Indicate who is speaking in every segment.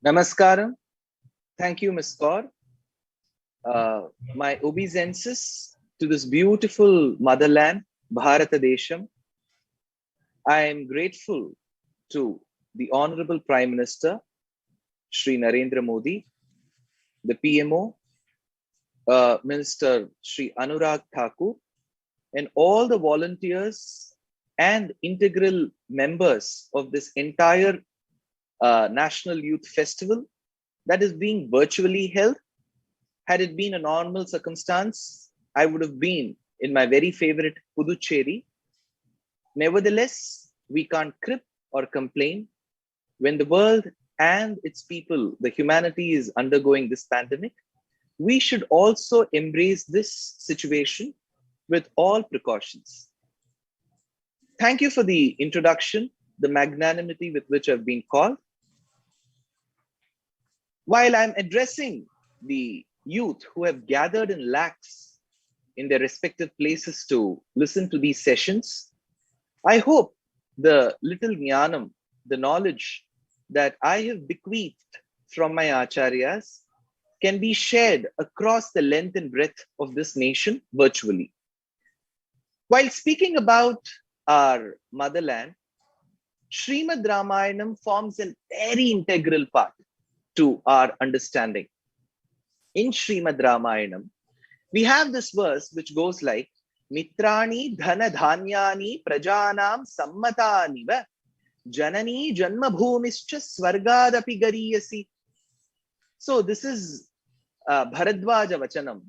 Speaker 1: Namaskaram. Thank you, Ms. Kaur. My obeisances to this beautiful motherland, Bharata Desham. I am grateful to the Honorable Prime Minister, Shri Narendra Modi, the PMO, Minister Shri Anurag Thakur, and all the volunteers and integral members of this entire National Youth Festival that is being virtually held. Had it been a normal circumstance, I would have been in my very favorite Puducherry. Nevertheless, we can't crib or complain when the world and its people, the humanity is undergoing this pandemic. We should also embrace this situation with all precautions. Thank you for the introduction, the magnanimity with which I've been called. While I'm addressing the youth who have gathered in lakhs in their respective places to listen to these sessions, I hope the little jnanam, the knowledge that I have bequeathed from my acharyas can be shared across the length and breadth of this nation virtually. While speaking about our motherland, Shrimad Ramayanam forms a very integral part to our understanding. In Shrimad Ramayanam, we have this verse which goes like, Mitrani dhana dhanyani prajanam sammatani va janani janma bhumischa swargadapi gariyasi. So this is Bharadwaja Vachanam,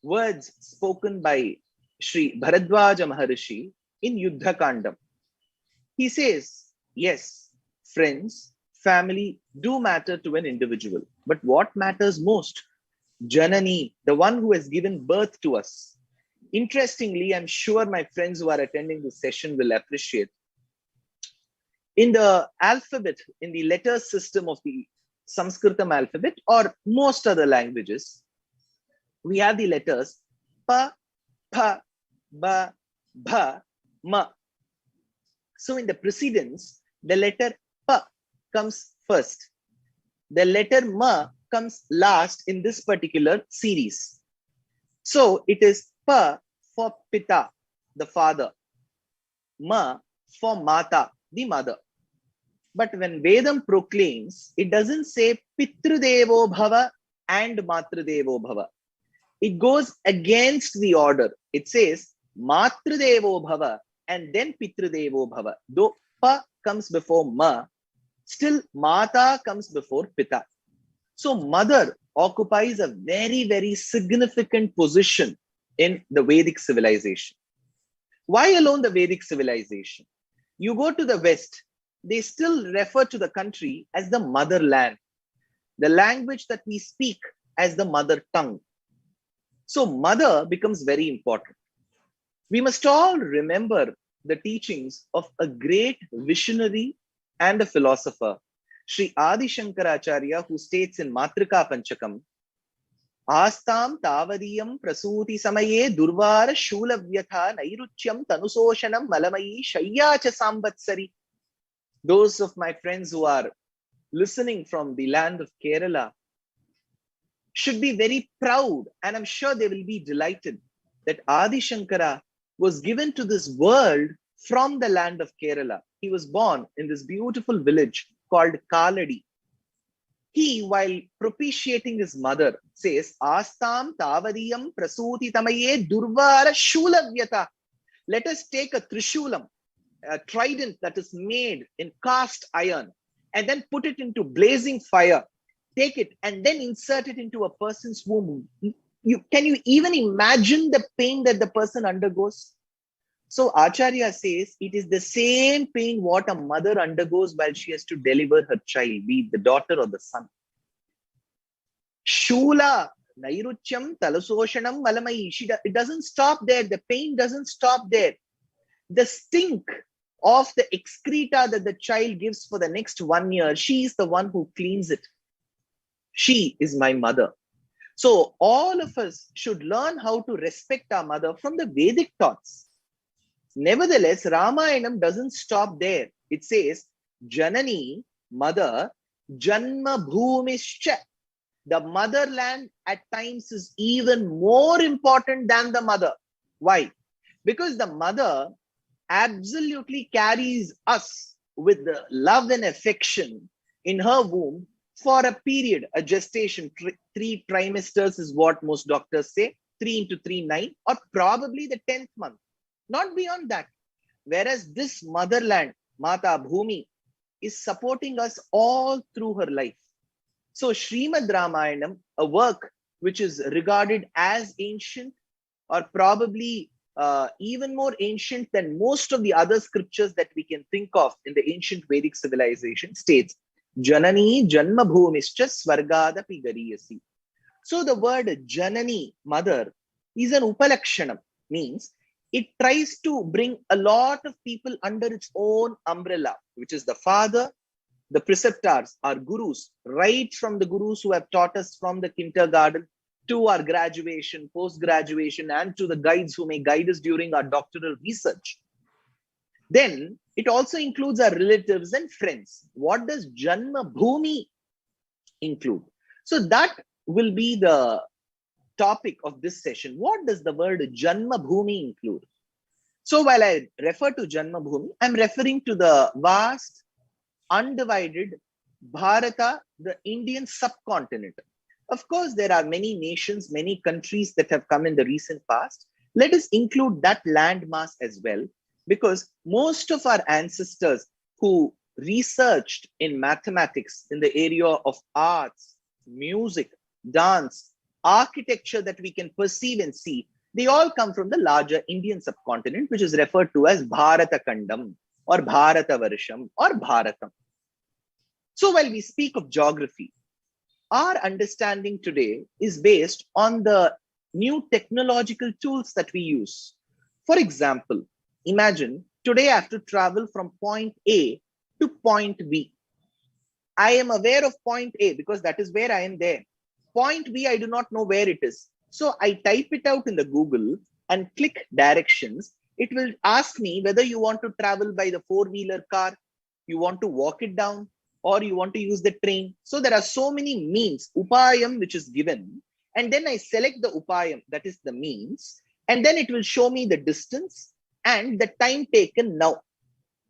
Speaker 1: words spoken by Sri Bharadwaja Maharishi in Yuddha Kandam. He says, yes, friends, family do matter to an individual. But what matters most? Janani, the one who has given birth to us. Interestingly, I'm sure my friends who are attending this session will appreciate. In the alphabet, in the letter system of the Sanskritam alphabet or most other languages, we have the letters Pa, Pa, Ba, Bha, Ma. So in the precedence, the letter Pa comes first. The letter Ma comes last in this particular series. So it is Pa for Pita, the father. Ma for Mata, the mother. But when Vedam proclaims, it doesn't say Pitrudevo Bhava and Matrudevo Bhava. It goes against the order. It says Matrudevo Bhava and then Pitrudevo Bhava. Though Pa comes before Ma, still Mata comes before Pita. So mother occupies a very, very significant position in the Vedic civilization. Why alone the Vedic civilization? You go to the West, they still refer to the country as the motherland, the language that we speak as the mother tongue. So mother becomes very important. We must all remember the teachings of a great visionary and a philosopher, Sri Adi Shankaracharya, who states in Matrika Panchakam, Astam tavadiyam prasuti samaye durvara shulavyatha nairuchyam tanusoshanam malamayi shayyacha sambatsari. Those of my friends who are listening from the land of Kerala should be very proud, and I'm sure they will be delighted that Adi Shankara was given to this world from the land of Kerala. He was born in this beautiful village called Kaladi. He, while propitiating his mother, says, Astam tavadiyam prasuti tamaye durvara shulavyata. Let us take a trishulam, a trident that is made in cast iron, and then put it into blazing fire. Take it and then insert it into a person's womb. Can you even imagine the pain that the person undergoes? So Acharya says it is the same pain what a mother undergoes while she has to deliver her child, be it the daughter or the son. Shula, Nairuchyam, Talasoshanam, Malamai. It doesn't stop there. The pain doesn't stop there. The stink of the excreta that the child gives for the next 1 year, she is the one who cleans it. She is my mother. So all of us should learn how to respect our mother from the Vedic thoughts. Nevertheless, Ramayanam doesn't stop there. It says, Janani, mother, Janma Bhumischa. The motherland at times is even more important than the mother. Why? Because the mother absolutely carries us with the love and affection in her womb for a period, a gestation. 3 trimesters is what most doctors say, 3 into 3, 9, or probably the 10th month, not beyond that. Whereas this motherland, Mata Bhumi, is supporting us all through her life. So Shrimad Ramayanam, a work which is regarded as ancient or probably even more ancient than most of the other scriptures that we can think of in the ancient Vedic civilization, states, Janani Janma Bhumischa Svargadapi Gariyasi. So the word Janani, mother, is an upalakshanam, means it tries to bring a lot of people under its own umbrella, which is the father, the preceptors, our gurus, right from the gurus who have taught us from the kindergarten to our graduation, post-graduation, and to the guides who may guide us during our doctoral research. Then it also includes our relatives and friends. What does Janma Bhumi include? So that will be the topic of this session. What does the word Janma Bhumi include? So while I refer to Janma Bhumi, I'm referring to the vast, undivided Bharata, the Indian subcontinent. Of course, there are many nations, many countries that have come in the recent past. Let us include that landmass as well, because most of our ancestors who researched in mathematics, in the area of arts, music, dance, architecture that we can perceive and see, they all come from the larger Indian subcontinent, which is referred to as Bharata Kandam or Bharata Varsham or Bharatam. So while we speak of geography, our understanding today is based on the new technological tools that we use. For example, imagine today I have to travel from point A to point B. I am aware of point A because that is where I am there. Point B, I do not know where it is. So I type it out in the Google and click directions. It will ask me whether you want to travel by the four-wheeler car, you want to walk it down, or you want to use the train. So there are so many means, upayam, which is given. And then I select the upayam, that is the means. And then it will show me the distance and the time taken now.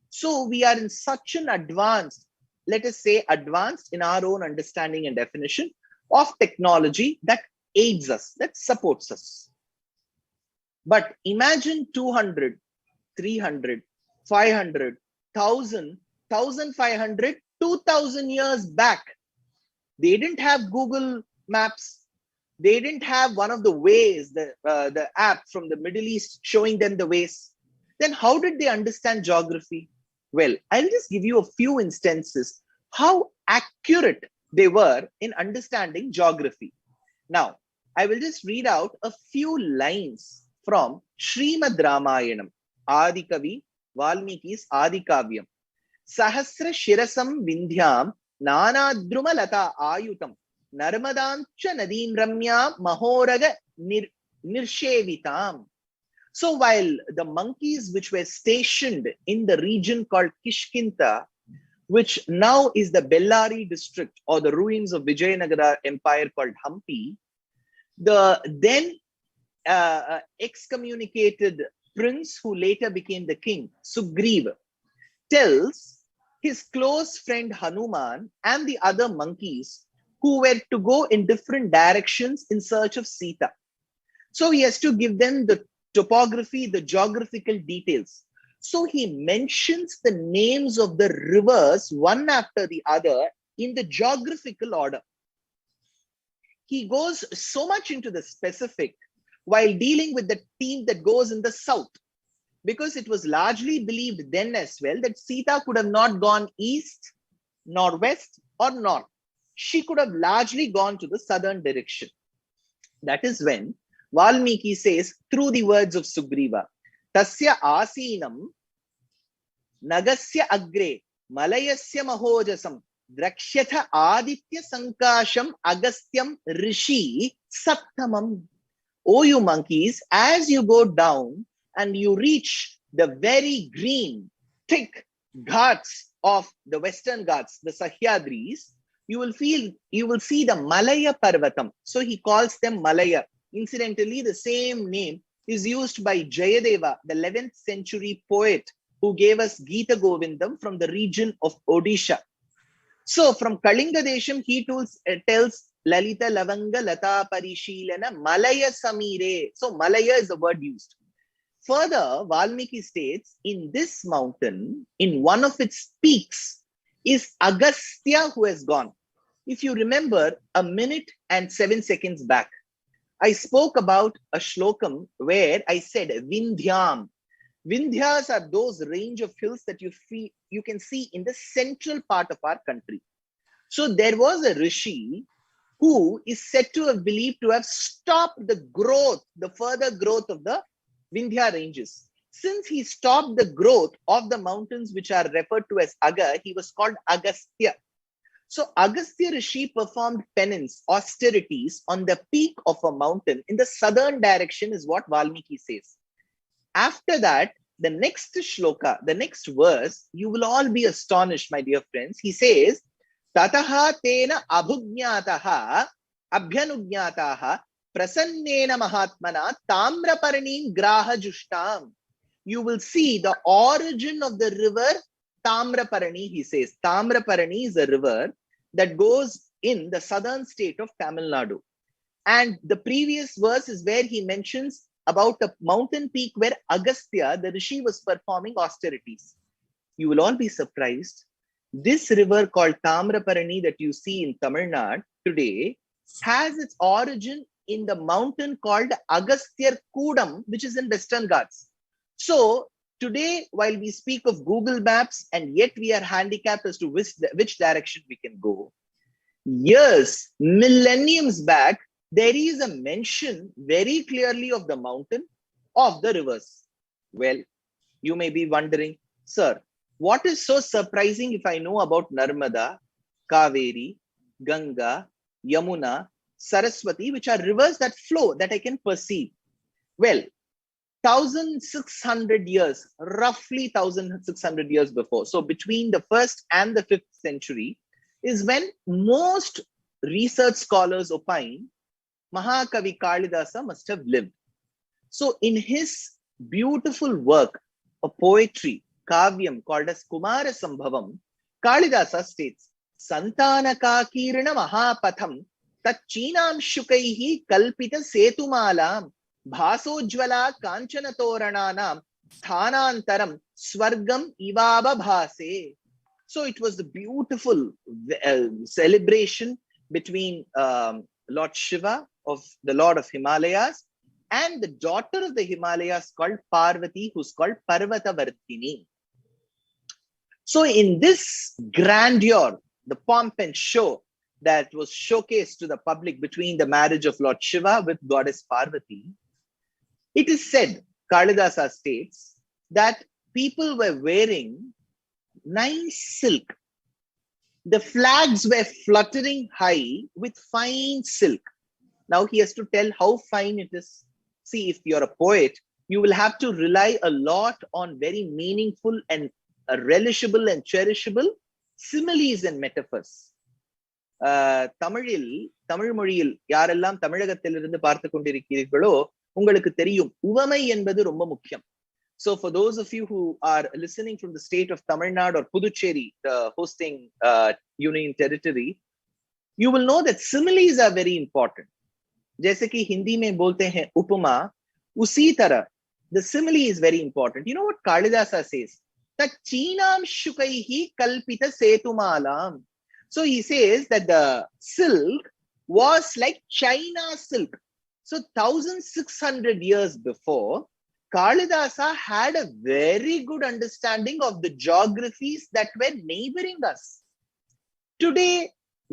Speaker 1: So we are in such an advanced, let us say advanced in our own understanding and definition of technology that aids us, that supports us. But imagine 200, 300, 500, 1,000, 1,500, 2,000 years back. They didn't have Google Maps. They didn't have one of the ways, the app from the Middle East showing them the ways. Then how did they understand geography? Well, I'll just give you a few instances how accurate they were in understanding geography. Now, I will just read out a few lines from Shrimad Ramayanam, Adi Kavi, Valmiki's Adi Kavyam. Sahasra Shirasam Vindhyam Nanadruma Lata Ayutam Narmadam Cha Nadim Ramya Mahoraga Nirshevitam. So while the monkeys which were stationed in the region called Kishkinta, which now is the Bellary district or the ruins of Vijayanagara Empire called Hampi, the then excommunicated prince who later became the king, Sugriva, tells his close friend Hanuman and the other monkeys who were to go in different directions in search of Sita. So he has to give them the topography, the geographical details. So he mentions the names of the rivers one after the other in the geographical order. He goes so much into the specific while dealing with the team that goes in the south, because it was largely believed then as well that Sita could have not gone east, nor west, or north. She could have largely gone to the southern direction. That is when Valmiki says, through the words of Sugriva, Tasya asinam nagasya agre malayasya mahojasam drakshyatha aditya sankasham agastyam rishi saptamam. O you monkeys, as you go down and you reach the very green, thick ghats of the Western Ghats, the Sahyadris, you will see the Malaya Parvatam. So he calls them Malaya. Incidentally, the same name is used by Jayadeva, the 11th century poet who gave us Gita Govindam from the region of Odisha. So from Kalinga Desham, he tells Lalita Lavanga Lata Parishilana Malaya Samire. So Malaya is the word used. Further, Valmiki states, in this mountain, in one of its peaks, is Agastya who has gone. If you remember, a minute and 7 seconds back, I spoke about a shlokam where I said Vindhyam. Vindhyas are those range of hills that you can see in the central part of our country. So there was a rishi who is said to have believed to have stopped the growth, the further growth of the Vindhya ranges. Since he stopped the growth of the mountains which are referred to as Aga, he was called Agastya. So Agastya Rishi performed penance, austerities on the peak of a mountain in the southern direction is what Valmiki says. After that, the next shloka, the next verse, you will all be astonished, my dear friends. He says, Tataha tena abhugnataha abhyanugnataha prasannena mahatmana tamraparaniim graha jushtam. You will see the origin of the river Tamraparani, he says. Tamraparani is a river that goes in the southern state of Tamil Nadu. And the previous verse is where he mentions about a mountain peak where Agastya, the rishi, was performing austerities. You will all be surprised. This river called Tamraparani that you see in Tamil Nadu today has its origin in the mountain called Agasthyar Kudam, which is in Western Ghats. So today, while we speak of Google Maps and yet we are handicapped as to which direction we can go, years, millenniums back, there is a mention very clearly of the mountain, of the rivers. Well, you may be wondering, sir, what is so surprising if I know about Narmada, Kaveri, Ganga, Yamuna, Saraswati, which are rivers that flow, that I can perceive? Well, 1,600 years, roughly 1,600 years before. So between the 1st and the 5th century is when most research scholars opine Mahakavi Kalidasa must have lived. So in his beautiful work of poetry, Kavyam, called as Kumara Sambhavam, Kalidasa states, Santanaka Kirana Mahapatham Tat Chinam Shukaihi Kalpita Setumalam Bhasojvala Kanchana Torananam Thanantaram Swargam Ivaba Bhase. So it was the beautiful celebration between Lord Shiva, of the Lord of Himalayas, and the daughter of the Himalayas called Parvati, who's called Parvatavartini. So in this grandeur, the pomp and show that was showcased to the public between the marriage of Lord Shiva with goddess Parvati, it is said, Kalidasa states, that people were wearing nice silk. The flags were fluttering high with fine silk. Now he has to tell how fine it is. See, if you're a poet, you will have to rely a lot on very meaningful and relishable and cherishable similes and metaphors. Tamil மொழியில் யாரெல்லாம் தமிழகத்திலிருந்து பார்த்து கொண்டிருக்கிறீர்களோ உங்களுக்கு தெரியும் உவமை என்பது ரொம்ப முக்கியம். So for those of you who are listening from the state of Tamil Nadu or Puducherry, the hosting union territory, you will know that similes are very important. जैसे कि हिंदी में बोलते हैं उपमा, उसी तरह the simile is very important. You know what Kalidasa says? That chinam shukaihi kalpita setumalam. So he says that the silk was like China silk. So 1,600 years before, Kalidasa had a very good understanding of the geographies that were neighboring us. Today,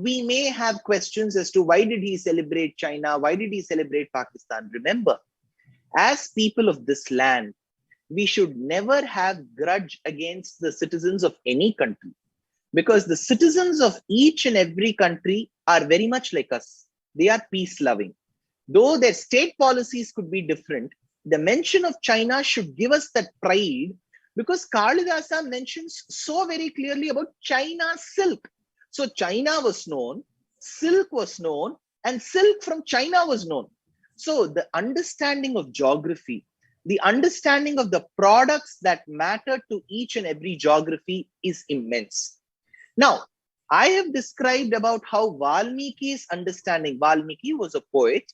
Speaker 1: we may have questions as to why did he celebrate China? Why did he celebrate Pakistan? Remember, as people of this land, we should never have grudge against the citizens of any country, because the citizens of each and every country are very much like us. They are peace-loving. Though their state policies could be different, the mention of China should give us that pride, because Kalidasa mentions so very clearly about China silk. So China was known, silk was known, and silk from China was known. So the understanding of geography, the understanding of the products that matter to each and every geography is immense. Now, I have described about how Valmiki's understanding, Valmiki was a poet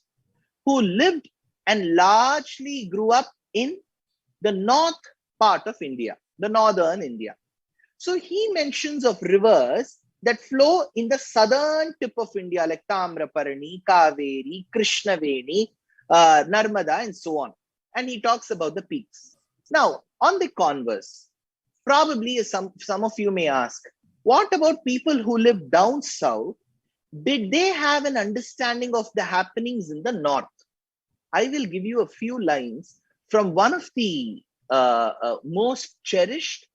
Speaker 1: who lived and largely grew up in the north part of India, the northern India. So he mentions of rivers that flow in the southern tip of India, like Tamraparani, Kaveri, Krishnaveni, Narmada, and so on. And he talks about the peaks. Now, on the converse, probably some of you may ask, what about people who live down south? Did they have an understanding of the happenings in the north? I will give you a few lines from one of the most cherished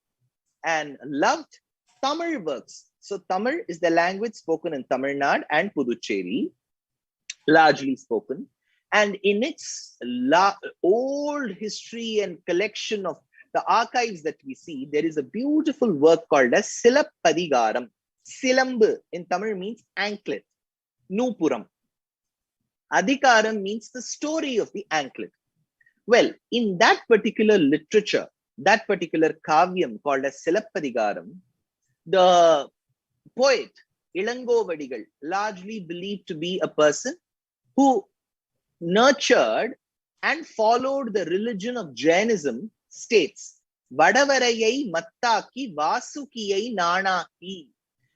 Speaker 1: and loved Tamil works. So Tamil is the language spoken in Tamil Nadu and Puducherry, largely spoken. And in its old history and collection of the archives that we see, there is a beautiful work called as Silappadigaram. Silambu in Tamil means anklet. Nupuram. Adhikaram means the story of the anklet. Well, in that particular literature, that particular kavyam called as Silappadigaram, the poet Ilangovadigal, largely believed to be a person who nurtured and followed the religion of Jainism, states, Vadavarayai Mattaki Vasukiyai Nanaki.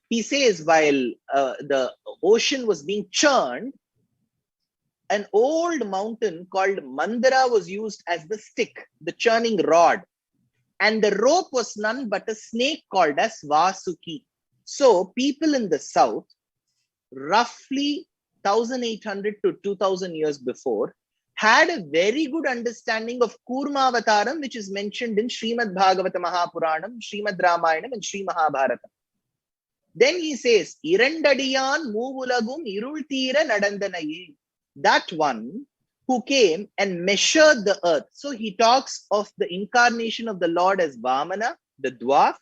Speaker 1: He says, while the ocean was being churned, an old mountain called Mandara was used as the stick, the churning rod. And the rope was none but a snake called as Vasuki. So people in the south, roughly 1800 to 2000 years before, had a very good understanding of Kurmavataram, which is mentioned in Shrimad Bhagavata Mahapuranam, Shrimad Ramayanam, and Shri Mahabharata. Then he says, Irandadiyan Muvulagum Irultira Nadandanaye. That one who came and measured the earth. So he talks of the incarnation of the Lord as Vamana, the dwarf,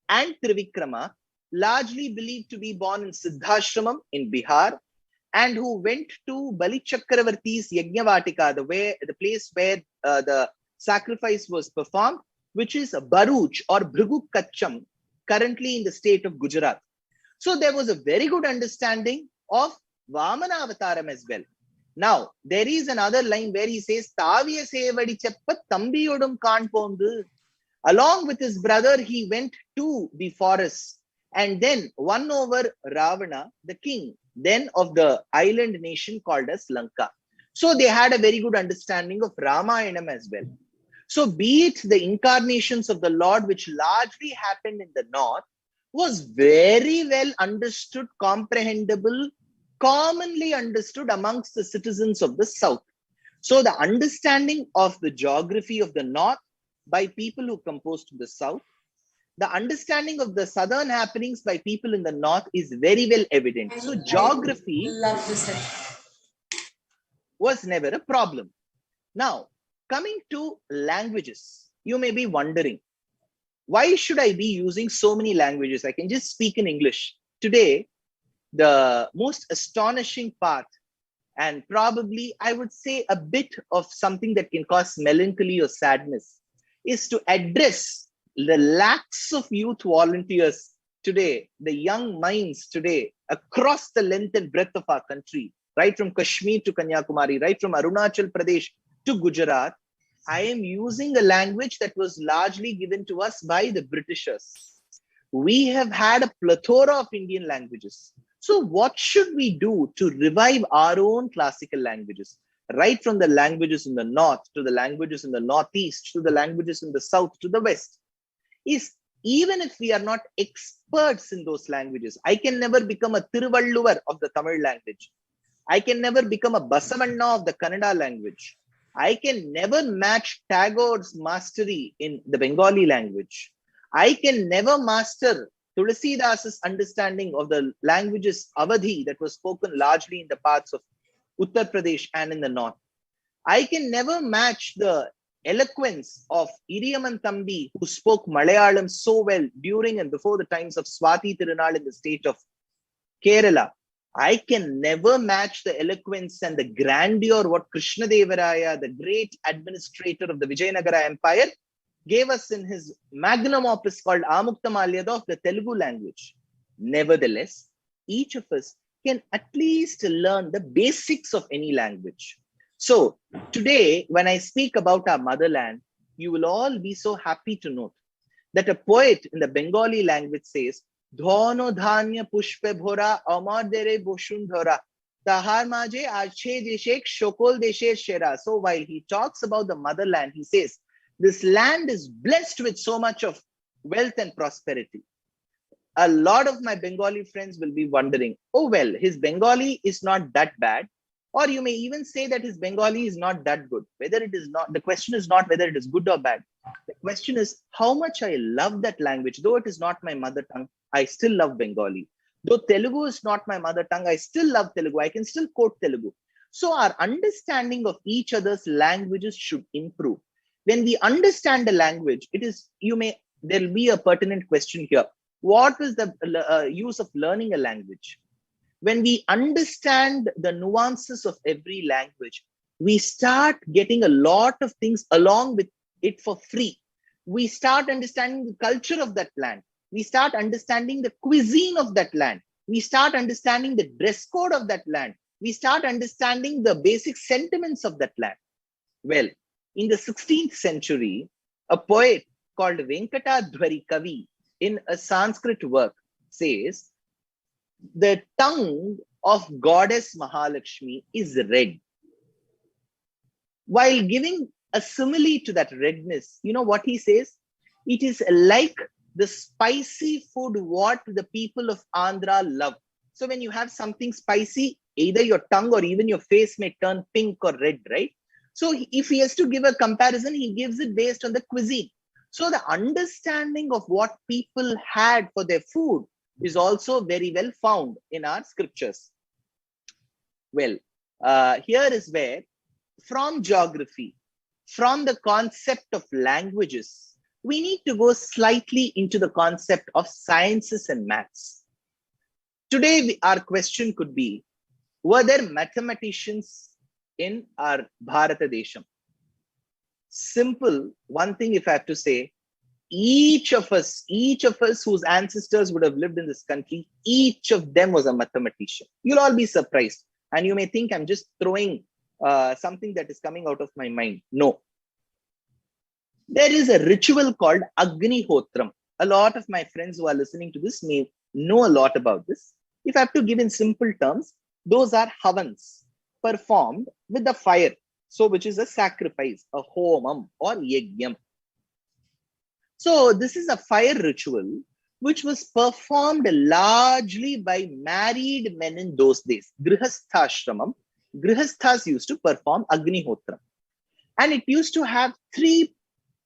Speaker 1: and Trivikrama, largely believed to be born in Siddhashramam in Bihar, and who went to Bali Chakravarti's Yajnavatika, the place where the sacrifice was performed, which is Baruch or Bhrigu Kacham, currently in the state of Gujarat. So there was a very good understanding of Vamana Avataram as well. Now, there is another line where he says, Taviya sevadi cheppa thambiyodum kaan pondu. Along with his brother, he went to the forest and then won over Ravana, the king, then of the island nation called as Lanka. So they had a very good understanding of Ramayanam as well. So be it the incarnations of the Lord, which largely happened in the north, was very well understood, comprehensible, commonly understood amongst the citizens of the south. So the understanding of the geography of the north by people who composed the south, the understanding of the southern happenings by people in the north is very well evident. So geography was never a problem. Now, coming to languages, you may be wondering, why should I be using so many languages? I can just speak in English. Today, the most astonishing part, and probably I would say a bit of something that can cause melancholy or sadness, is to address the lakhs of youth volunteers today, the young minds today, across the length and breadth of our country, right from Kashmir to Kanyakumari, right from Arunachal Pradesh to Gujarat. I am using a language that was largely given to us by the Britishers. We have had a plethora of Indian languages. So what should we do to revive our own classical languages? Right from the languages in the north, to the languages in the northeast, to the languages in the south, to the west. Is even if we are not experts in those languages, I can never become a Tiruvalluvar of the Tamil language. I can never become a Basavanna of the Kannada language. I can never match Tagore's mastery in the Bengali language. I can never master Tulsidasa's understanding of the languages Awadhi that was spoken largely in the parts of Uttar Pradesh and in the north. I can never match the eloquence of Iriyaman Thambi, who spoke Malayalam so well during and before the times of Swati Tirunal in the state of Kerala. I can never match the eloquence and the grandeur what Krishna Devaraya, the great administrator of the Vijayanagara Empire, gave us in his magnum opus called Amukta of the Telugu language. Nevertheless, each of us can at least learn the basics of any language. So today, when I speak about our motherland, you will all be so happy to note that a poet in the Bengali language says, Dhono dhanya pushpe bhora amar dere boshun dhora tahar maje arche deshek shokol deshe shera. So while he talks about the motherland, he says, this land is blessed with so much of wealth and prosperity. A lot of my Bengali friends will be wondering, oh, well, his Bengali is not that bad. Or you may even say that his Bengali is not that good. Whether it is not, the question is not whether it is good or bad. The question is how much I love that language. Though it is not my mother tongue, I still love Bengali. Though Telugu is not my mother tongue, I still love Telugu. I can still quote Telugu. So our understanding of each other's languages should improve. When we understand the language, there will be a pertinent question here. What is the use of learning a language? When we understand the nuances of every language, we start getting a lot of things along with it for free. We start understanding the culture of that land. We start understanding the cuisine of that land. We start understanding the dress code of that land. We start understanding the basic sentiments of that land. Well, in the 16th century, a poet called Venkatadhwari Kavi in a Sanskrit work says, the tongue of goddess Mahalakshmi is red. While giving a simile to that redness, you know what he says? It is like the spicy food what the people of Andhra love. So when you have something spicy, either your tongue or even your face may turn pink or red, right? So if he has to give a comparison, he gives it based on the cuisine. So the understanding of what people had for their food is also very well found in our scriptures. Well, here is where from geography, from the concept of languages, we need to go slightly into the concept of sciences and maths. Today, our question could be, were there mathematicians in our Bharata Desham? Simple, one thing if I have to say, each of us whose ancestors would have lived in this country, each of them was a mathematician. You'll all be surprised. And you may think I'm just throwing something that is coming out of my mind. No. There is a ritual called Agnihotram. A lot of my friends who are listening to this may know a lot about this. If I have to give in simple terms, those are havans performed with the fire. So which is a sacrifice, a homam or yajnam. So this is a fire ritual which was performed largely by married men in those days. Grihasthashramam. Grihasthas used to perform Agnihotram. And it used to have 3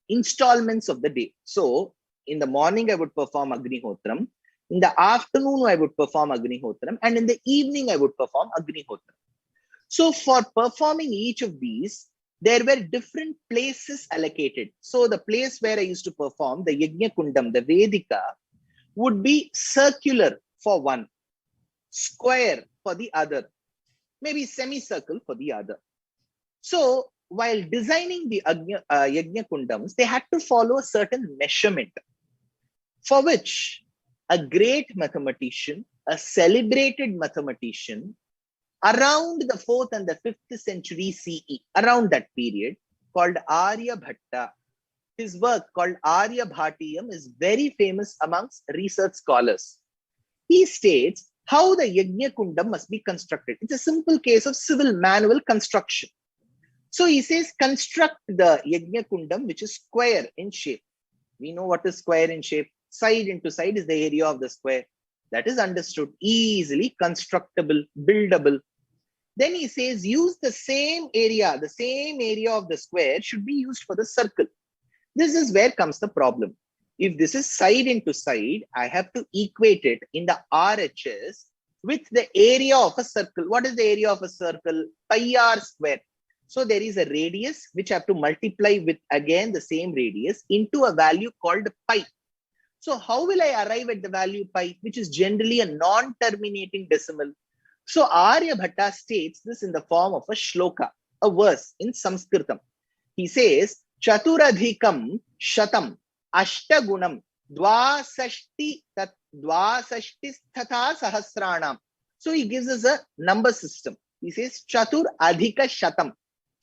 Speaker 1: installments of the day. So in the morning, I would perform Agnihotram. In the afternoon, I would perform Agnihotram. And in the evening, I would perform Agnihotram. So for performing each of these, there were different places allocated. So the place where I used to perform, the Yajna Kundam, the Vedika, would be circular for one, square for the other, maybe semicircle for the other. So while designing the Yajna Kundams, they had to follow a certain measurement, for which a great mathematician, a celebrated mathematician, around the 4th and the 5th century CE, around that period, called Aryabhatta. His work called Aryabhatiyam is very famous amongst research scholars. He states how the Yajna Kundam must be constructed. It's a simple case of civil manual construction. So he says, construct the Yajna Kundam, which is square in shape. We know what is square in shape. Side into side is the area of the square. That is understood, easily constructible, buildable. Then he says, use the same area of the square should be used for the circle. This is where comes the problem. If this is side into side, I have to equate it in the RHS with the area of a circle. What is the area of a circle? Pi r square. So there is a radius which I have to multiply with again the same radius into a value called pi. So how will I arrive at the value pi, which is generally a non-terminating decimal? So Aryabhatta states this in the form of a shloka, a verse in Sanskritam. He says, Chaturadhikam shatam ashtagunam dvasashti tatha sahasranam. So he gives us a number system. He says, Chatur adhika shatam.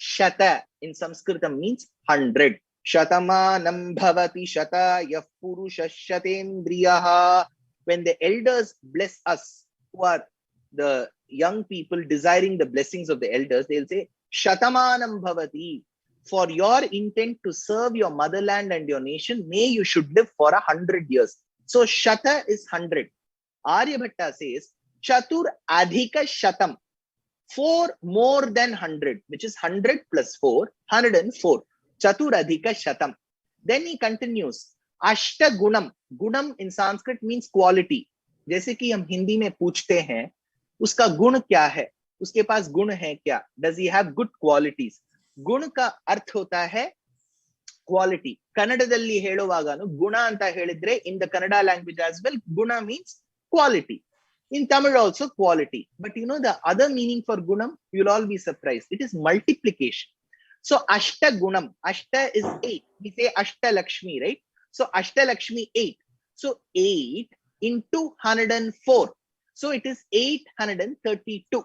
Speaker 1: Shata in Sanskritam means 100. Shatamanam bhavati shata yah purusha shatendriyaha. When the elders bless us, who are the young people desiring the blessings of the elders, they'll say, Shatamanam bhavati. For your intent to serve your motherland and your nation, may you should live for 100 years. So Shata is 100. Aryabhatta says, Chatur adhika shatam. 4 more than 100, which is 100 plus 4, 104. Chaturadhika shatam. Then he continues, Ashta gunam. Gunam in Sanskrit means quality. जैसे कि हम हिंदी में पूछते हैं, उसका गुण क्या है? उसके पास गुण है क्या? Does he have good qualities? गुण का अर्थ होता है quality. ಕನ್ನಡದಲ್ಲಿ ಹೇಳುವಾಗನು ಗುಣ ಅಂತ ಹೇಳಿದ್ರೆ in the Kannada language as well, guna means quality. In Tamil also quality. But you know the other meaning for gunam, you'll all be surprised. It is multiplication. So Ashta Gunam, Ashta is 8. We say Ashta Lakshmi, right? So Ashta Lakshmi 8. So 8 into 104. So it is 832.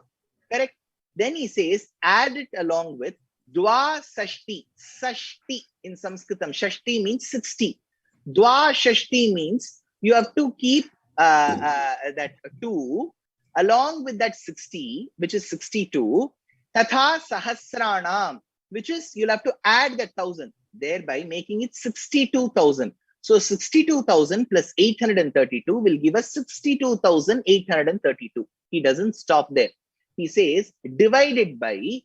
Speaker 1: Correct? Then he says, add it along with Dwa Sashti. Sashti in Sanskritam. Shashti means 60. Dwa Shashti means you have to keep that 2 along with that 60, which is 62. Tatha Sahasranam, which is you'll have to add that 1000, thereby making it 62,000. So 62,000 plus 832 will give us 62,832. He doesn't stop there. He says divided by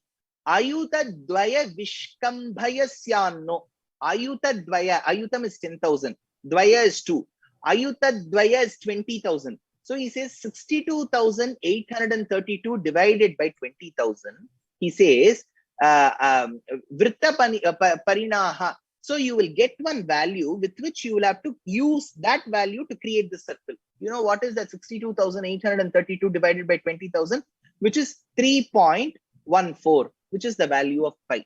Speaker 1: Ayuta Dvaya Vishkambhayasyanno. Ayuta Dvaya, Ayutam is 10,000. Dvaya is 2. Ayuta Dvaya is 20,000. So he says 62,832 divided by 20,000. He says Vritta Parinaha. So you will get one value with which you will have to use that value to create the circle. You know what is that 62,832 divided by 20,000? Which is 3.14, which is the value of pi.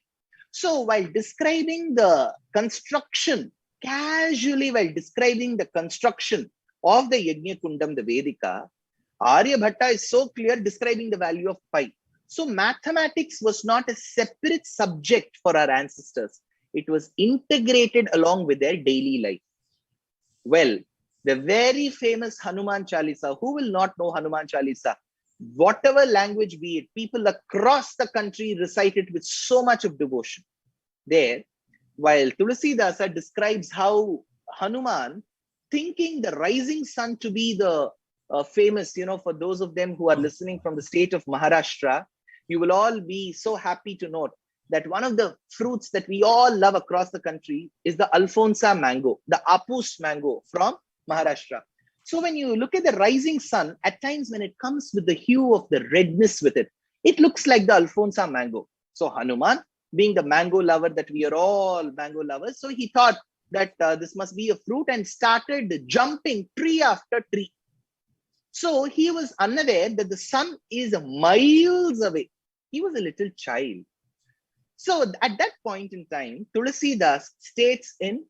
Speaker 1: So while describing the construction, casually while describing the construction of the Yajna Kundam, the Vedika, Aryabhatta is so clear describing the value of pi. So mathematics was not a separate subject for our ancestors. It was integrated along with their daily life. Well, the very famous Hanuman Chalisa, who will not know Hanuman Chalisa? Whatever language be it, people across the country recite it with so much of devotion. There, while Tulasidasa describes how Hanuman, thinking the rising sun to be the famous, for those of them who are listening from the state of Maharashtra, you will all be so happy to note that one of the fruits that we all love across the country is the Alfonsa mango, the Apus mango from Maharashtra. So when you look at the rising sun, at times when it comes with the hue of the redness with it, it looks like the Alfonsa mango. So Hanuman, being the mango lover that we are all mango lovers, so he thought that this must be a fruit and started jumping tree after tree. So he was unaware that the sun is miles away. He was a little child. So at that point in time, Tulasidas states in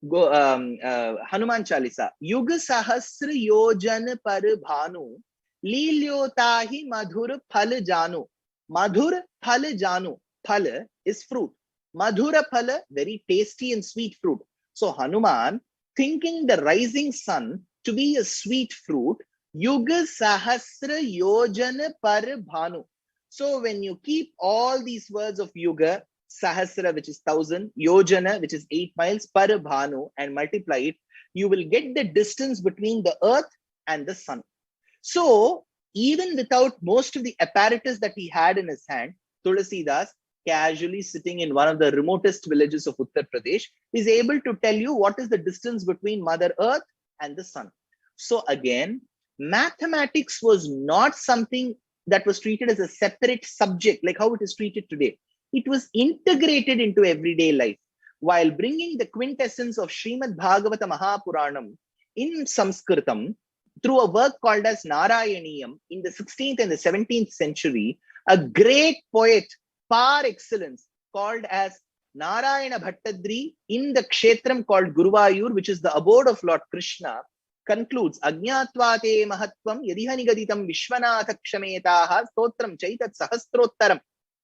Speaker 1: Hanuman Chalisa, Yuga Sahasra Yojan Par Bhanu Lilyotahi Madhur Phal Janu. Madhur Phal Janu. Phal is fruit. Madhura Phala, very tasty and sweet fruit. So Hanuman, thinking the rising sun to be a sweet fruit, Yuga Sahasra Yojana Par Bhanu. So when you keep all these words of Yuga, Sahasra, which is 1000, Yojana, which is 8 miles, Par Bhanu, and multiply it, you will get the distance between the earth and the sun. So even without most of the apparatus that he had in his hand, Tulasidas, casually sitting in one of the remotest villages of Uttar Pradesh, is able to tell you what is the distance between Mother Earth and the sun. So again, mathematics was not something that was treated as a separate subject like how it is treated today. It was integrated into everyday life. While bringing the quintessence of Shrimad Bhagavata Mahapuranam in Sanskritam through a work called as Narayaniyam in the 16th and the 17th century, a great poet par excellence called as Narayana Bhattadri in the Kshetram called Guruvayur, which is the abode of Lord Krishna, concludes Ajñatvate Mahatvam Yadiha Nigaditam Vishwanatha Kshametaha Stotram Chaitat Sahastrottaram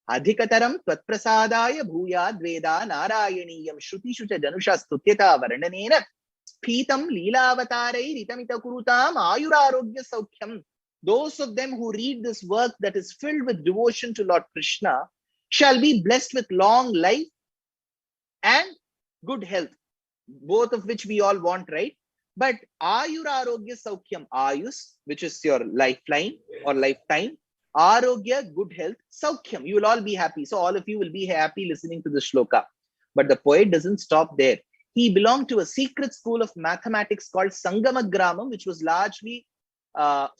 Speaker 1: Adhikataram Tvatprasadaya Bhuyad Veda Narayaniyam Shruti Shucha Janusha Stutyata Varnanena Spitam Leelavatarei Ritamita Kurutam Ayurarogya Saukyam. Those of them who read this work that is filled with devotion to Lord Krishna shall be blessed with long life and good health, both of which we all want, right? But Ayurarogya Saukyam, Ayus, which is your lifeline or lifetime, Arogya, good health, Saukyam, you will all be happy. So all of you will be happy listening to the shloka. But the poet doesn't stop there. He belonged to a secret school of mathematics called Sangamagramam, which was largely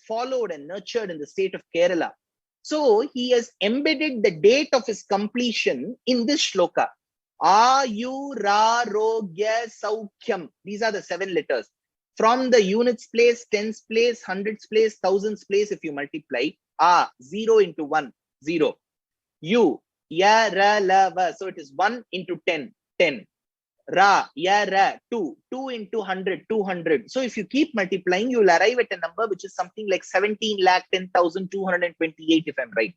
Speaker 1: followed and nurtured in the state of Kerala. So he has embedded the date of his completion in this shloka. Ayurarogya Saukyam. These are the 7 letters. From the units place, tens place, hundreds place, thousands place, if you multiply, 0 into 1, 0. U, ya, ra, la, va. So it is 1 into 10, 10. Ra, ya, ra, 2, 2 into 100, 200. So if you keep multiplying, you will arrive at a number which is something like 17,10,228, if I'm right.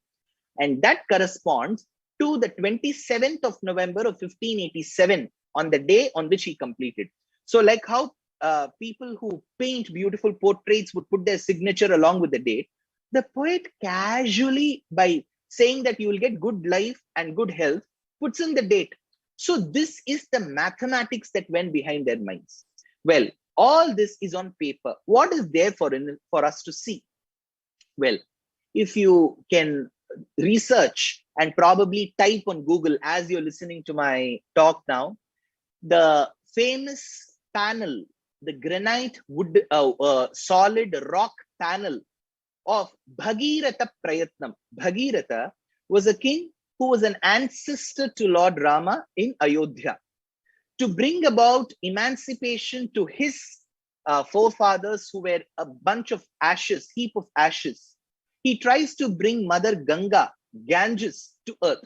Speaker 1: And that corresponds to the 27th of November of 1587, on the day on which he completed. So like how people who paint beautiful portraits would put their signature along with the date, the poet casually, by saying that you will get good life and good health, puts in the date. So this is the mathematics that went behind their minds. Well, all this is on paper. What is there for us to see? Well, if you can research and probably type on Google as you're listening to my talk now, the famous panel, the granite wood, solid rock panel of Bhagiratha Prayatnam. Bhagiratha was a king who was an ancestor to Lord Rama in Ayodhya. To bring about emancipation to his forefathers who were a bunch of ashes, heap of ashes, he tries to bring Mother Ganga, Ganges, to earth.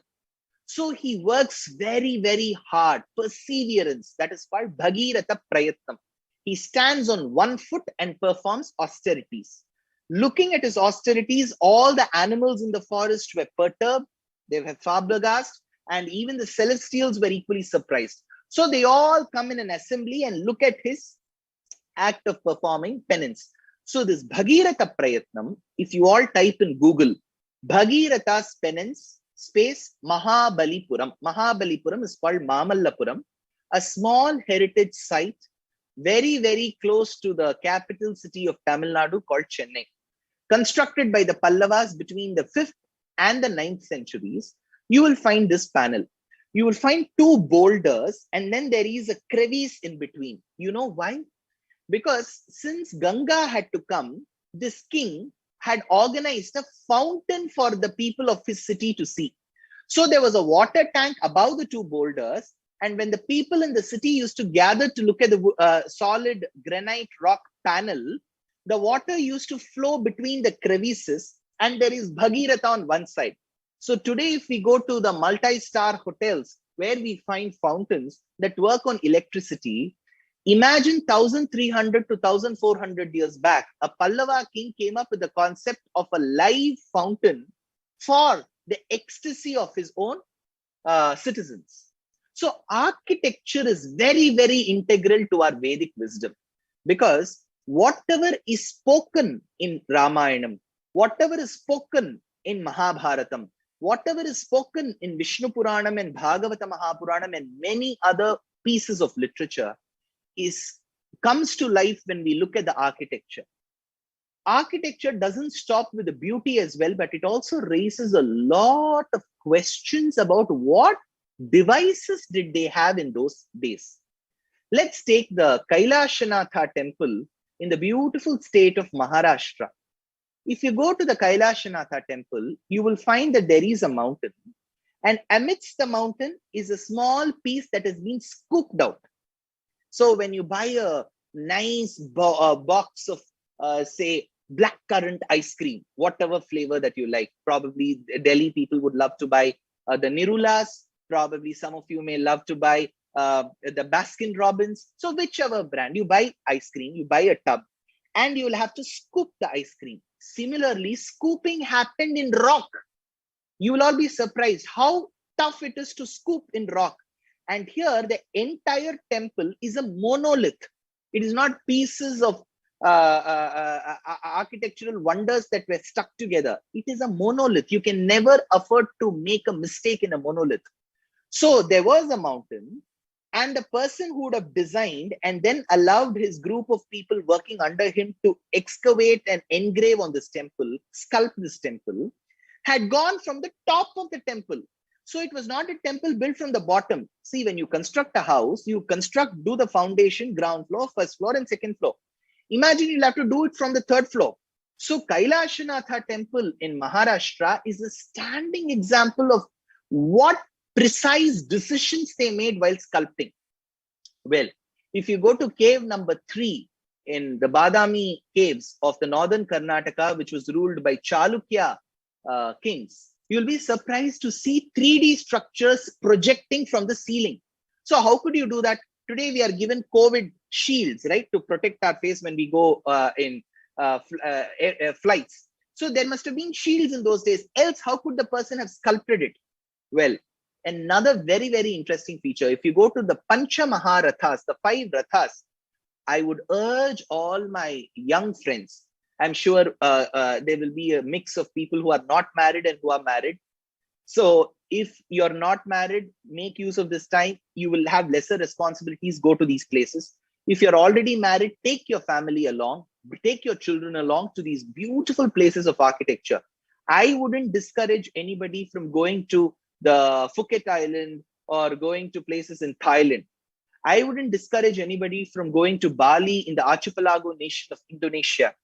Speaker 1: So he works very, very hard, perseverance. That is called Bhagiratha Prayatnam. He stands on one foot and performs austerities. Looking at his austerities, all the animals in the forest were perturbed, they were flabbergasted, and even the celestials were equally surprised. So they all come in an assembly and look at his act of performing penance. So this Bhagiratha Prayatnam, if you all type in Google, Bhagiratha's penance, space Mahabalipuram. Mahabalipuram is called Mamallapuram, a small heritage site very, very close to the capital city of Tamil Nadu called Chennai. Constructed by the Pallavas between the 5th and the 9th centuries, you will find this panel. You will find 2 boulders and then there is a crevice in between. You know why? Because since Ganga had to come, this king had organized a fountain for the people of his city to see. So there was a water tank above the 2 boulders, and when the people in the city used to gather to look at the solid granite rock panel, the water used to flow between the crevices, and there is Bhagiratha on one side. So today, if we go to the multi-star hotels where we find fountains that work on electricity, imagine 1300 to 1400 years back, a Pallava king came up with the concept of a live fountain for the ecstasy of his own citizens. So architecture is very, very integral to our Vedic wisdom, because whatever is spoken in Ramayanam, whatever is spoken in Mahabharatam, whatever is spoken in Vishnu Puranam and Bhagavata Mahapuranam and many other pieces of literature comes to life when we look at the architecture. Architecture doesn't stop with the beauty as well, but it also raises a lot of questions about what devices did they have in those days. Let's take the Kailashanatha temple in the beautiful state of Maharashtra. If you go to the Kailashanatha temple, you will find that there is a mountain, and amidst the mountain is a small piece that has been scooped out. So when you buy a nice box of, say, blackcurrant ice cream, whatever flavor that you like. Probably Delhi people would love to buy the Nirulas. Probably some of you may love to buy the Baskin Robbins. So whichever brand you buy ice cream, you buy a tub, and you will have to scoop the ice cream. Similarly, scooping happened in rock. You will all be surprised how tough it is to scoop in rock. And here, the entire temple is a monolith. It is not pieces of architectural wonders that were stuck together. It is a monolith. You can never afford to make a mistake in a monolith. So there was a mountain, and the person who would have designed and then allowed his group of people working under him to excavate and engrave on this temple, sculpt this temple, had gone from the top of the temple. So it was not a temple built from the bottom. See, when you construct a house, you do the foundation, ground floor, first floor, and second floor. Imagine you'll have to do it from the third floor. So Kailashanatha temple in Maharashtra is a standing example of what precise decisions they made while sculpting. Well, if you go to cave number 3 in the Badami caves of the northern Karnataka, which was ruled by Chalukya kings, you'll be surprised to see 3D structures projecting from the ceiling. So how could you do that? Today we are given COVID shields, right, to protect our face when we go in flights. So there must have been shields in those days. Else, how could the person have sculpted it? Well, another very, very interesting feature. If you go to the Pancha Maharathas, the 5 Rathas, I would urge all my young friends. I'm sure there will be a mix of people who are not married and who are married. So if you're not married, make use of this time. You will have lesser responsibilities. Go to these places. If you're already married, take your family along. Take your children along to these beautiful places of architecture. I wouldn't discourage anybody from going to the Phuket Island or going to places in Thailand. I wouldn't discourage anybody from going to Bali in the archipelago nation of Indonesia.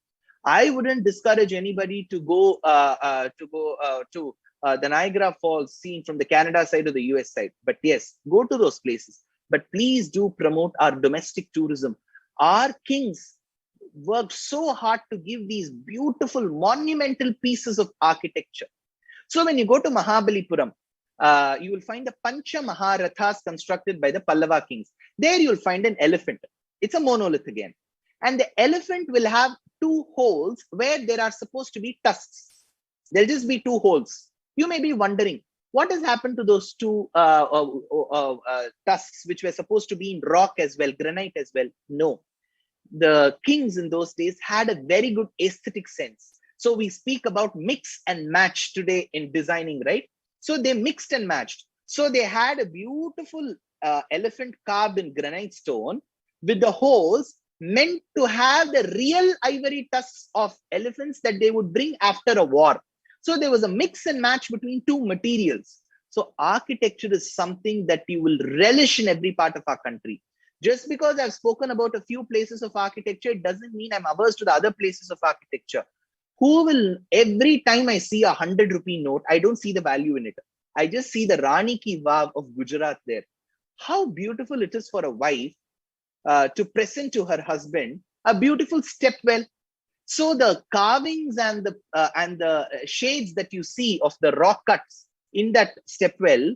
Speaker 1: I wouldn't discourage anybody to go to the Niagara Falls seen from the Canada side or the US side. But yes, go to those places. But please do promote our domestic tourism. Our kings worked so hard to give these beautiful, monumental pieces of architecture. So when you go to Mahabalipuram, you will find the Pancha Maharathas constructed by the Pallava kings. There you will find an elephant. It's a monolith again. And the elephant will have 2 holes where there are supposed to be tusks. There'll just be 2 holes. You may be wondering, what has happened to those 2 tusks which were supposed to be in rock as well, granite as well? No. The kings in those days had a very good aesthetic sense. So we speak about mix and match today in designing, right? So they mixed and matched. So they had a beautiful elephant carved in granite stone with the holes meant to have the real ivory tusks of elephants that they would bring after a war. So there was a mix and match between 2 materials. So architecture is something that you will relish in every part of our country. Just because I've spoken about a few places of architecture, it doesn't mean I'm averse to the other places of architecture. Who will, every time I see a 100-rupee note, I don't see the value in it. I just see the Rani Ki Vav of Gujarat there. How beautiful it is for a wife to present to her husband a beautiful step well. So the carvings and the shades that you see of the rock cuts in that step well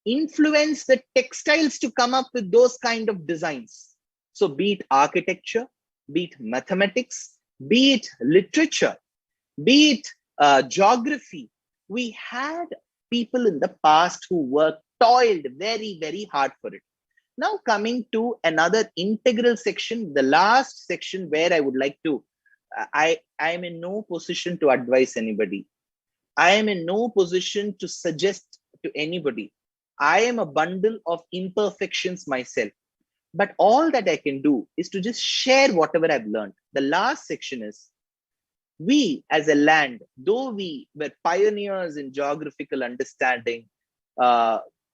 Speaker 1: influence the textiles to come up with those kind of designs. So be it architecture, be it mathematics, be it literature, be it geography, we had people in the past who toiled very, very hard for it. Now coming to another integral section, the last section where I would like to, I am in no position to advise anybody. I am in no position to suggest to anybody. I am a bundle of imperfections myself. But all that I can do is to just share whatever I've learned. The last section is, we as a land, though we were pioneers in geographical understanding,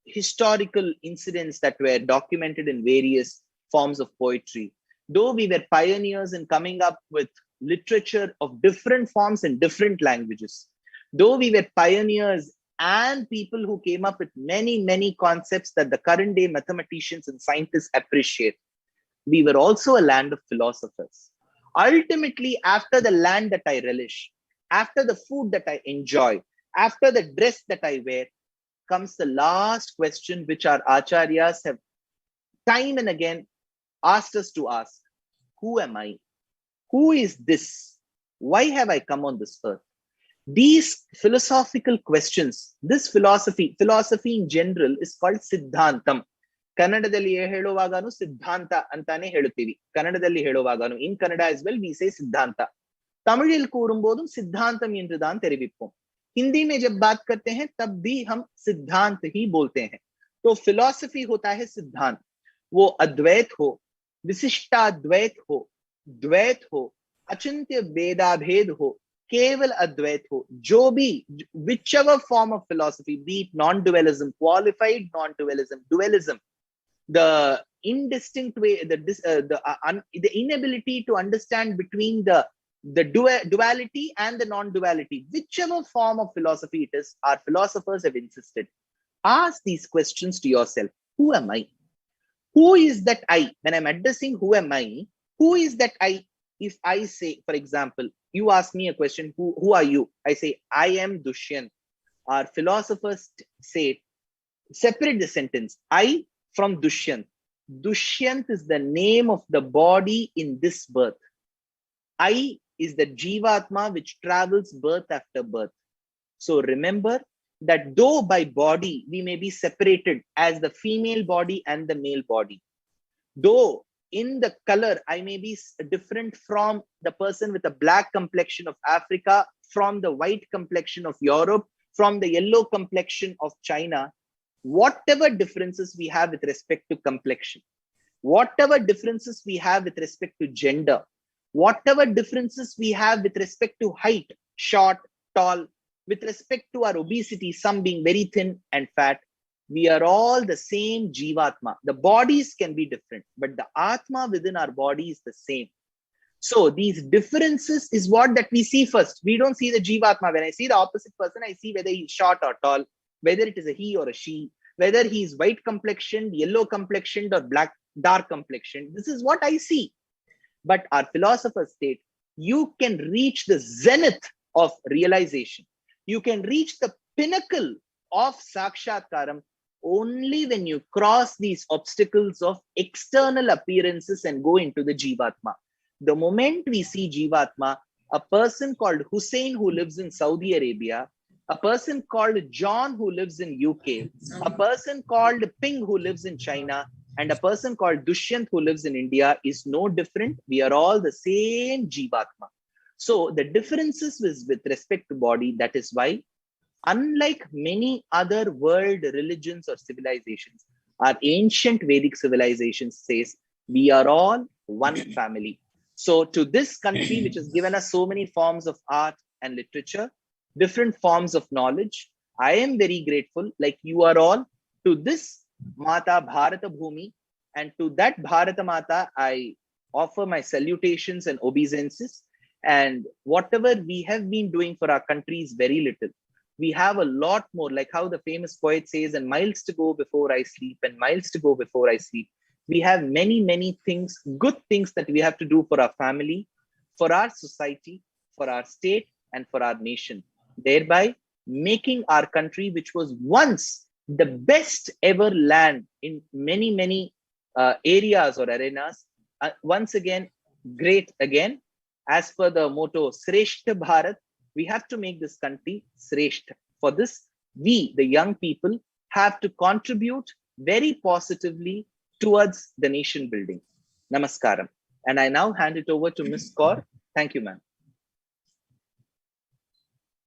Speaker 1: historical incidents that were documented in various forms of poetry, though we were pioneers in coming up with literature of different forms in different languages, though we were pioneers and people who came up with many, many concepts that the current day mathematicians and scientists appreciate, we were also a land of philosophers. Ultimately, after the land that I relish, after the food that I enjoy, after the dress that I wear, comes the last question which our acharyas have time and again asked us to ask. Who am I? Who is this? Why have I come on this earth? These philosophical questions, this philosophy in general is called Siddhantam. ಕನ್ನಡದಲ್ಲಿ ಹೇಳುವಾಗನು ಸಿದ್ಧಾಂತ ಅಂತಾನೆ ಹೇಳುತ್ತೀವಿ. ಕನ್ನಡದಲ್ಲಿ ಹೇಳುವಾಗನು in Kannada as well we say सिद्धांत. तमिल கூறும்போதும் सिद्धांतम என்றுதான் தெரிவிப்போம். हिंदी में जब बात करते हैं तब भी हम सिद्धांत ही बोलते हैं. तो फिलॉसफी होता है सिद्धांत. वो अद्वैत हो, विशिष्टाद्वैत हो, द्वैत हो, अचिंत्य भेदाभेद हो, केवल अद्वैत हो, जो भी whichever form of philosophy, be it non-dualism, qualified non-dualism, dualism, the indistinct way, the inability to understand between the duality and the non-duality, whichever form of philosophy it is, our philosophers have insisted. Ask these questions to yourself. Who am I? Who is that I? When I'm addressing who am I, who is that I? If I say, for example, you ask me a question, who are you? I say, I am Dushyanth. Our philosophers say, separate the sentence, I from Dushyanth. Dushyanth is the name of the body in this birth. I is the Jivatma which travels birth after birth. So remember that though by body we may be separated as the female body and the male body, though in the color I may be different from the person with a black complexion of Africa, from the white complexion of Europe, from the yellow complexion of China, whatever differences we have with respect to complexion, whatever differences we have with respect to gender, whatever differences we have with respect to height, short, tall, with respect to our obesity, some being very thin and fat, we are all the same Jivatma. The bodies can be different, but the Atma within our body is the same. So these differences is what that we see first. We don't see the Jivatma. When I see the opposite person, I see whether he's short or tall, whether it is a he or a she, whether he's white complexioned, yellow complexioned, or black, dark complexioned. This is what I see. But our philosophers state, you can reach the zenith of realization. You can reach the pinnacle of Sakshatkaram only when you cross these obstacles of external appearances and go into the Jivatma. The moment we see Jivatma, a person called Hussein who lives in Saudi Arabia, a person called John who lives in UK, a person called Ping who lives in China, and a person called Dushyanth who lives in India is no different. We are all the same Jivatma. So the differences with respect to body, that is why, unlike many other world religions or civilizations, our ancient Vedic civilization says we are all one family. So to this country, which has given us so many forms of art and literature, different forms of knowledge, I am very grateful, like you are all, to this Mata Bharata Bhumi, and to that Bharata Mata I offer my salutations and obeisances. And whatever we have been doing for our country is very little. We have a lot more, like how the famous poet says, and miles to go before I sleep, and miles to go before I sleep. We have many, many things, good things that we have to do for our family, for our society, for our state, and for our nation, thereby making our country, which was once the best ever land in many, many areas or arenas, once again, great again. As per the motto, Sreshta Bharat, we have to make this country Sreshta. For this, we, the young people, have to contribute very positively towards the nation building. Namaskaram. And I now hand it over to Ms. Kaur. Thank you, ma'am.